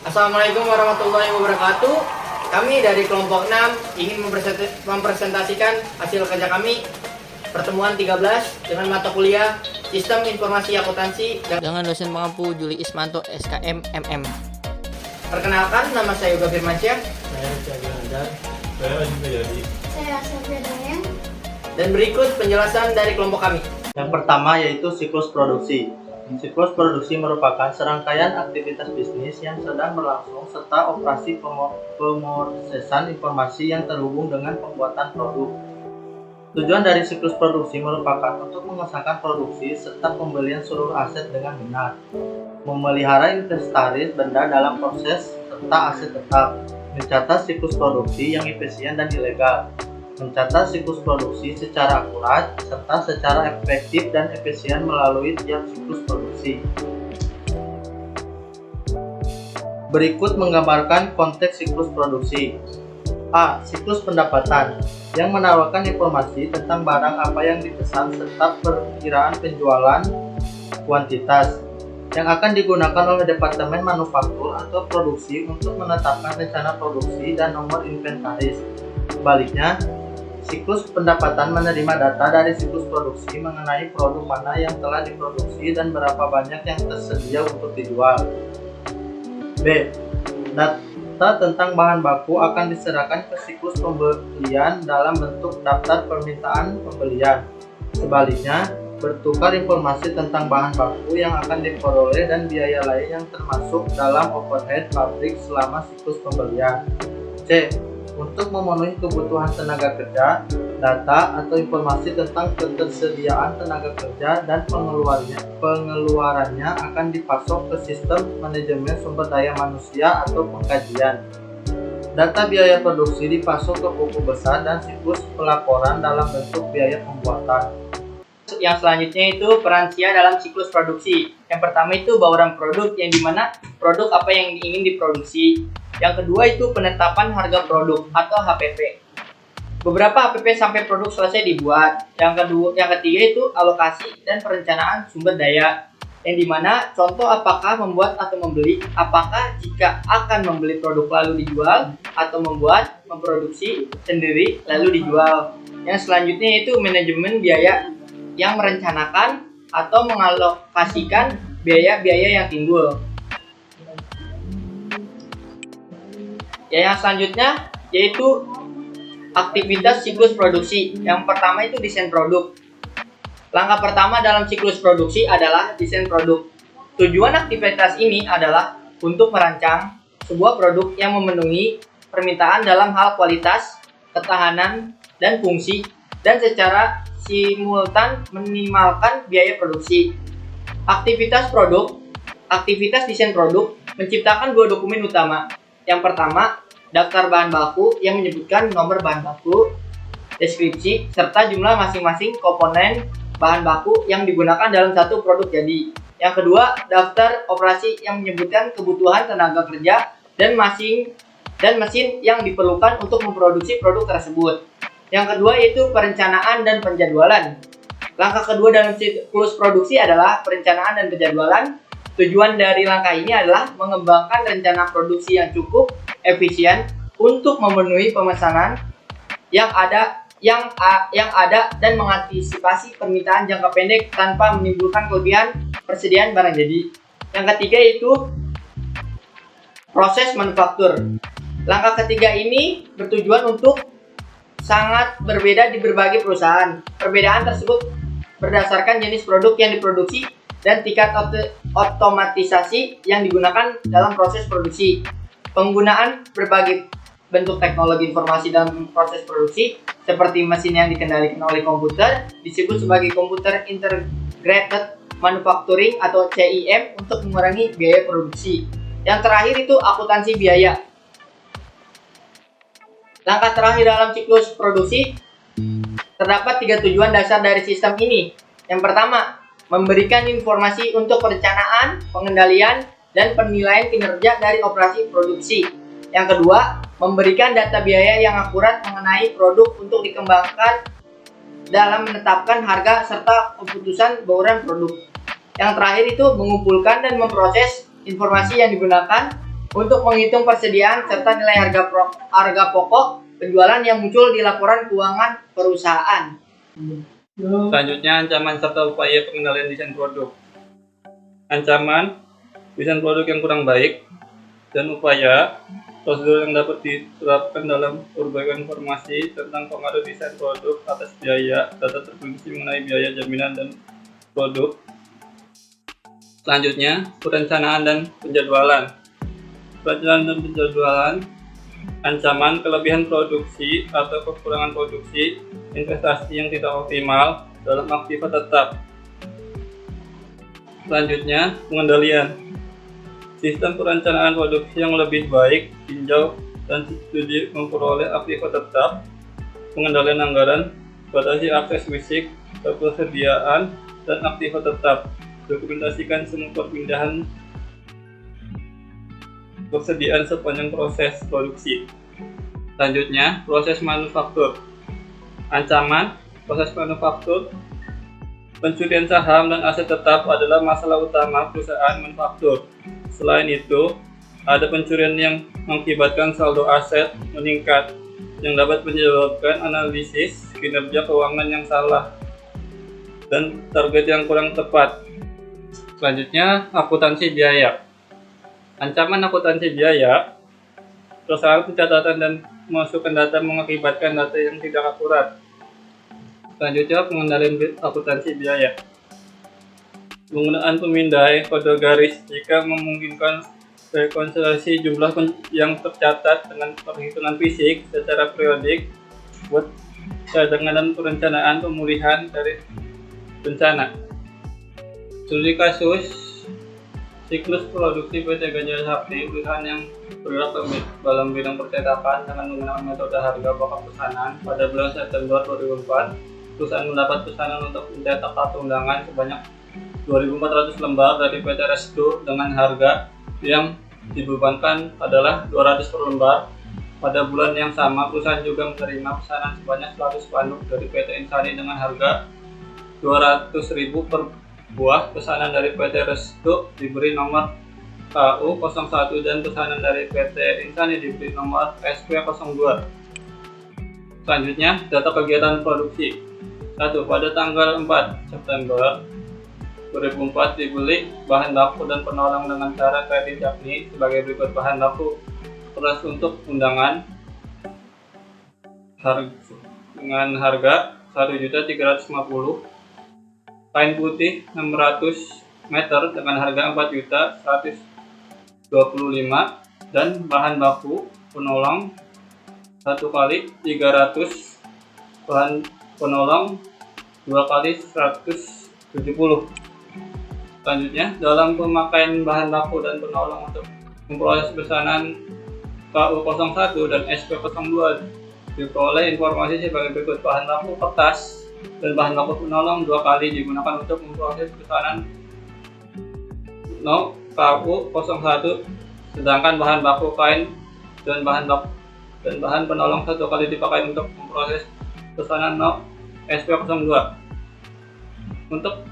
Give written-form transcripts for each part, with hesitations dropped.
Assalamualaikum warahmatullahi wabarakatuh. Kami dari kelompok 6 ingin mempresentasikan hasil kerja kami pertemuan 13 dengan mata kuliah Sistem Informasi Akuntansi dengan dosen pengampu Juli Ismanto SKM MM. Perkenalkan, nama saya Yoga Firmansyah. Saya Cahaya Andar. Saya Adi Jadi. Saya Sofia Dayang. Dan berikut penjelasan dari kelompok kami. Yang pertama yaitu siklus produksi. Siklus produksi merupakan serangkaian aktivitas bisnis yang sedang berlangsung serta operasi pemrosesan informasi yang terhubung dengan pembuatan produk. Tujuan dari siklus produksi merupakan untuk mengesahkan produksi serta pembelian seluruh aset dengan benar, memelihara inventaris benda dalam proses serta aset tetap, mencatat siklus produksi yang efisien dan ilegal, mencatat siklus produksi secara akurat serta secara efektif dan efisien melalui tiap siklus produksi. Berikut menggambarkan konteks siklus produksi. A. Siklus pendapatan yang menawarkan informasi tentang barang apa yang dipesan serta perkiraan penjualan kuantitas yang akan digunakan oleh Departemen Manufaktur atau Produksi untuk menetapkan rencana produksi dan nomor inventaris. Sebaliknya, siklus pendapatan menerima data dari siklus produksi mengenai produk mana yang telah diproduksi dan berapa banyak yang tersedia untuk dijual. B. Data tentang bahan baku akan diserahkan ke siklus pembelian dalam bentuk daftar permintaan pembelian. Sebaliknya, bertukar informasi tentang bahan baku yang akan diperoleh dan biaya lain yang termasuk dalam overhead pabrik selama siklus pembelian. C. Untuk memenuhi kebutuhan tenaga kerja, data atau informasi tentang ketersediaan tenaga kerja dan pengeluarannya akan dipasok ke sistem manajemen sumber daya manusia atau pengkajian. Data biaya produksi dipasok ke buku besar dan siklus pelaporan dalam bentuk biaya pembuatan. Yang selanjutnya itu peran SIA dalam siklus produksi. Yang pertama itu bauran produk, yang dimana produk apa yang ingin diproduksi. Yang kedua itu penetapan harga produk atau HPP. Beberapa HPP sampai produk selesai dibuat. Yang ketiga itu alokasi dan perencanaan sumber daya. Yang dimana contoh apakah membuat atau membeli, apakah jika akan membeli produk lalu dijual, atau memproduksi sendiri lalu dijual. Yang selanjutnya itu manajemen biaya, yang merencanakan atau mengalokasikan biaya-biaya yang timbul. Yang selanjutnya yaitu aktivitas siklus produksi. Yang pertama itu desain produk. Langkah pertama dalam siklus produksi adalah desain produk. Tujuan aktivitas ini adalah untuk merancang sebuah produk yang memenuhi permintaan dalam hal kualitas, ketahanan, dan fungsi, dan secara simultan minimalkan biaya produksi. Aktivitas desain produk menciptakan dua dokumen utama. Yang pertama, daftar bahan baku yang menyebutkan nomor bahan baku, deskripsi, serta jumlah masing-masing komponen bahan baku yang digunakan dalam satu produk jadi. Yang kedua, daftar operasi yang menyebutkan kebutuhan tenaga kerja dan mesin yang diperlukan untuk memproduksi produk tersebut. Yang kedua yaitu perencanaan dan penjadwalan. Langkah kedua dalam siklus produksi adalah perencanaan dan penjadwalan. Tujuan dari langkah ini adalah mengembangkan rencana produksi yang cukup efisien untuk memenuhi pemesanan yang ada dan mengantisipasi permintaan jangka pendek tanpa menimbulkan kelebihan persediaan barang jadi. Yang ketiga yaitu proses manufaktur. Langkah ketiga ini bertujuan untuk sangat berbeda di berbagai perusahaan. Perbedaan tersebut berdasarkan jenis produk yang diproduksi dan tingkat otomatisasi yang digunakan dalam proses produksi. Penggunaan berbagai bentuk teknologi informasi dalam proses produksi seperti mesin yang dikendalikan oleh komputer disebut sebagai Computer Integrated Manufacturing atau CIM untuk mengurangi biaya produksi. Yang terakhir itu akuntansi biaya. Langkah terakhir dalam siklus produksi, terdapat 3 tujuan dasar dari sistem ini. Yang pertama, memberikan informasi untuk perencanaan, pengendalian, dan penilaian kinerja dari operasi produksi. Yang kedua, memberikan data biaya yang akurat mengenai produk untuk dikembangkan dalam menetapkan harga serta keputusan bauran produk. Yang terakhir itu mengumpulkan dan memproses informasi yang digunakan untuk menghitung persediaan serta nilai harga pokok penjualan yang muncul di laporan keuangan perusahaan. Selanjutnya, ancaman serta upaya pengendalian desain produk. Ancaman, desain produk yang kurang baik, dan upaya, prosedur yang dapat diterapkan dalam perbaikan informasi tentang pengaruh desain produk atas biaya, data terperinci mengenai biaya jaminan dan produk. Selanjutnya, perencanaan dan penjadwalan. Perencanaan dan penjadwalan, ancaman kelebihan produksi atau kekurangan produksi, investasi yang tidak optimal dalam aktiva tetap. Selanjutnya, pengendalian. Sistem perencanaan produksi yang lebih baik, tinjau dan studi memperoleh aktiva tetap, pengendalian anggaran, batasi akses fisik, ketersediaan, dan aktiva tetap. Dokumentasikan semua perpindahan persediaan sepanjang proses produksi. Selanjutnya, proses manufaktur. Ancaman, proses manufaktur, pencurian saham dan aset tetap adalah masalah utama perusahaan manufaktur. Selain itu, ada pencurian yang mengakibatkan saldo aset meningkat, yang dapat menyebabkan analisis kinerja keuangan yang salah dan target yang kurang tepat. Selanjutnya, akuntansi biaya. Ancaman akuntansi biaya, kesalahan pencatatan dan memasukkan data mengakibatkan data yang tidak akurat. Selanjutnya, pengendalian akuntansi biaya. Penggunaan pemindai kode garis jika memungkinkan rekonsiliasi jumlah yang tercatat dengan perhitungan fisik secara periodik buat cadangan dan perencanaan pemulihan dari bencana. Studi kasus siklus produksi PT Gajah Sakti, perusahaan yang bergerak dalam bidang percetakan dengan menggunakan metode harga pokok pesanan. Pada bulan September 2004, perusahaan mendapat pesanan untuk mencetak kartu undangan sebanyak 2.400 lembar dari PT Restu dengan harga yang dibebankan adalah 200 per lembar. Pada bulan yang sama, perusahaan juga menerima pesanan sebanyak 100 spanduk dari PT Insani dengan harga 200.000 per buah. Pesanan dari PT Restu diberi nomor KU01 dan pesanan dari PT Insani diberi nomor SP02. Selanjutnya, data kegiatan produksi. 1. Pada tanggal 4 September 2004 dibeli bahan baku dan penolong dengan cara kredit, yakni sebagai berikut: bahan baku beras untuk undangan dengan harga 1.350.000, kain putih 600 meter dengan harga 4.125.000, dan bahan baku penolong 1 kali 300, bahan penolong 2 kali 170. Selanjutnya, dalam pemakaian bahan baku dan penolong untuk memproses pesanan KU01 dan SP02 diperoleh informasi sebagai berikut: bahan baku kertas dan bahan baku penolong 2 kali digunakan untuk memproses pesanan KU01, sedangkan bahan baku kain dan bahan penolong 1 kali dipakai untuk memproses pesanan SP02. Untuk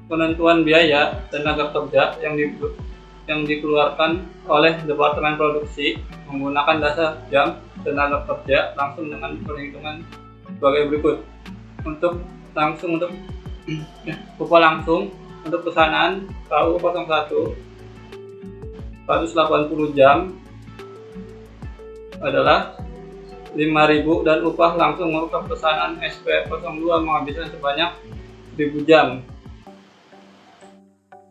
penentuan biaya tenaga kerja yang dikeluarkan oleh Departemen Produksi menggunakan dasar jam tenaga kerja langsung dengan perhitungan sebagai berikut. Untuk upah langsung untuk pesanan KU01 180 jam adalah 5.000, dan upah langsung untuk pesanan SP02 menghabiskan sebanyak 1.000 jam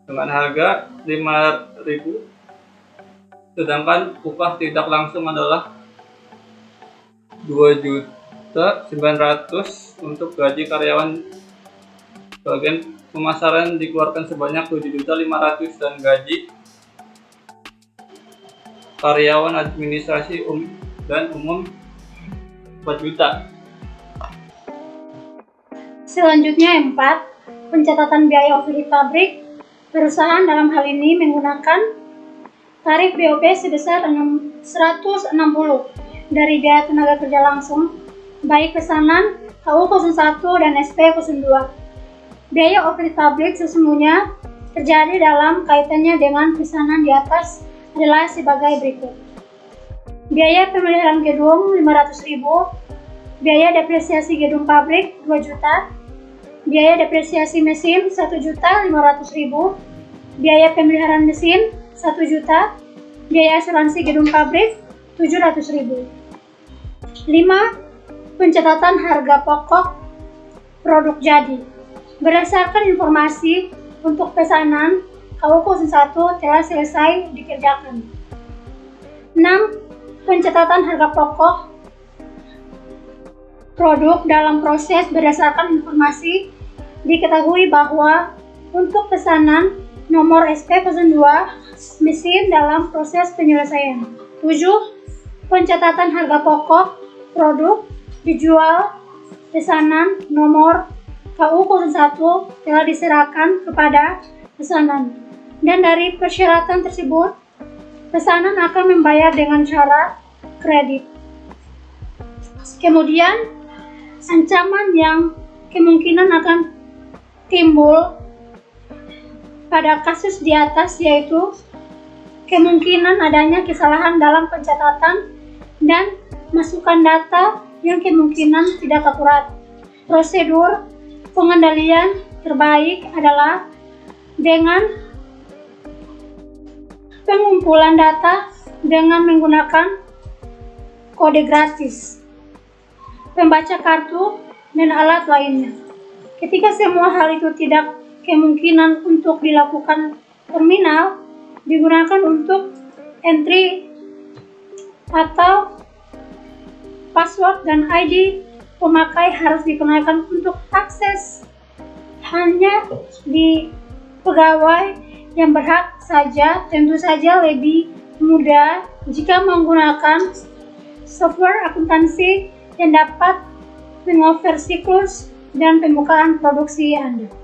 dengan harga 5.000, sedangkan upah tidak langsung adalah 2.900.000 untuk gaji karyawan. Bagian pemasaran dikeluarkan sebanyak 7.500.000 dan gaji karyawan administrasi dan umum 4 juta. Selanjutnya 4. Pencatatan biaya operasional pabrik. Perusahaan dalam hal ini menggunakan tarif BOP sebesar 160 dari biaya tenaga kerja langsung, baik pesanan KU01 dan SP02. Biaya operasional pabrik sesungguhnya terjadi dalam kaitannya dengan pesanan di atas adalah sebagai berikut. Biaya pemeliharaan gedung 500.000, biaya depresiasi gedung pabrik 2 juta, biaya depresiasi mesin 1.500.000, biaya pemeliharaan mesin 1 juta, biaya asuransi gedung pabrik 700.000. 5. Pencatatan harga pokok produk jadi. Berdasarkan informasi untuk pesanan, KU 01 telah selesai dikerjakan. 6. Pencatatan harga pokok produk dalam proses berdasarkan informasi diketahui bahwa untuk pesanan nomor SP 02 mesin dalam proses penyelesaian. 7. Pencatatan harga pokok produk dijual pesanan nomor KU 01 telah diserahkan kepada pesanan, dan dari persyaratan tersebut pesanan akan membayar dengan cara kredit. Kemudian, ancaman yang kemungkinan akan timbul pada kasus di atas yaitu kemungkinan adanya kesalahan dalam pencatatan dan masukan data yang kemungkinan tidak akurat. Prosedur pengendalian terbaik adalah dengan pengumpulan data dengan menggunakan kode gratis, pembaca kartu, dan alat lainnya. Ketika semua hal itu tidak kemungkinan untuk dilakukan terminal, digunakan untuk entry atau password dan ID pemakai harus digunakan untuk akses hanya di pegawai yang berhak saja. Tentu saja lebih mudah jika menggunakan software akuntansi yang dapat mengover siklus dan pembukaan produksi Anda.